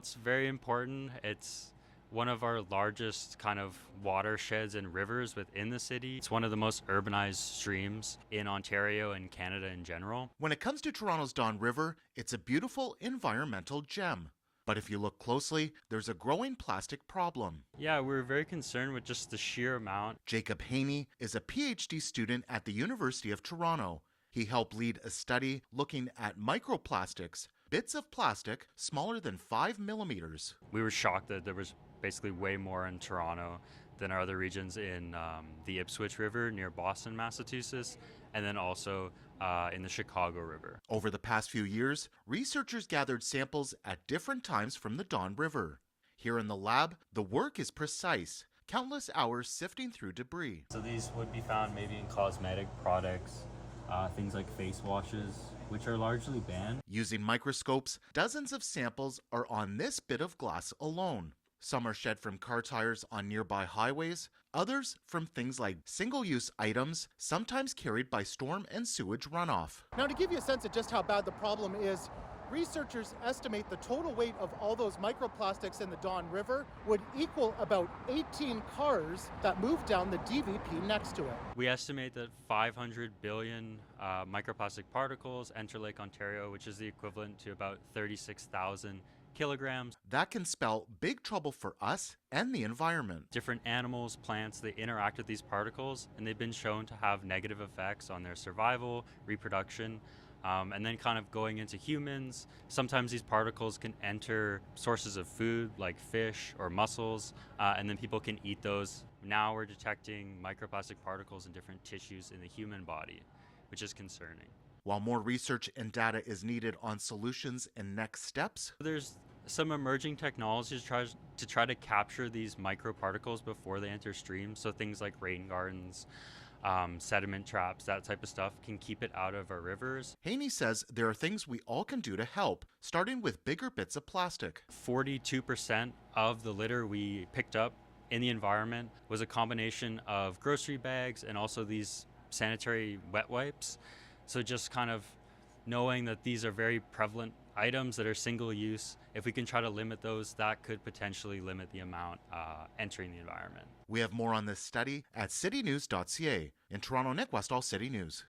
It's very important. It's one of our largest kind of watersheds and rivers within the city. It's one of the most urbanized streams in Ontario and Canada in general. When it comes to Toronto's Don River, it's a beautiful environmental gem. But if you look closely, there's a growing plastic problem. Yeah, we're very concerned with just the sheer amount. Jacob Haney is a PhD student at the University of Toronto. He helped lead a study looking at microplastics, bits of plastic smaller than 5 millimeters. We were shocked that there was basically way more in Toronto than our other regions in the Ipswich River near Boston, Massachusetts, and then also in the Chicago River. Over the past few years, researchers gathered samples at different times from the Don River. Here in the lab, the work is precise, countless hours sifting through debris. So these would be found maybe in cosmetic products, things like face washes, which are largely banned. Using microscopes, dozens of samples are on this bit of glass alone. Some are shed from car tires on nearby highways, others from things like single-use items, sometimes carried by storm and sewage runoff. Now, to give you a sense of just how bad the problem is, researchers estimate the total weight of all those microplastics in the Don River would equal about 18 cars that move down the DVP next to it. We estimate that 500 billion microplastic particles enter Lake Ontario, which is the equivalent to about 36,000 kilograms. That can spell big trouble for us and the environment. Different animals, plants, they interact with these particles, and they've been shown to have negative effects on their survival, reproduction, and then kind of going into humans. Sometimes these particles can enter sources of food like fish or mussels, and then people can eat those. Now we're detecting microplastic particles in different tissues in the human body, which is concerning. While more research and data is needed on solutions and next steps, there's some emerging technologies to try to capture these microparticles before they enter streams. So things like rain gardens, sediment traps, that type of stuff can keep it out of our rivers. Haney says there are things we all can do to help, starting with bigger bits of plastic. 42% of the litter we picked up in the environment was a combination of grocery bags and also these sanitary wet wipes. So just kind of knowing that these are very prevalent items that are single use, if we can try to limit those, that could potentially limit the amount entering the environment. We have more on this study at citynews.ca. In Toronto, Nick Westoll, City News.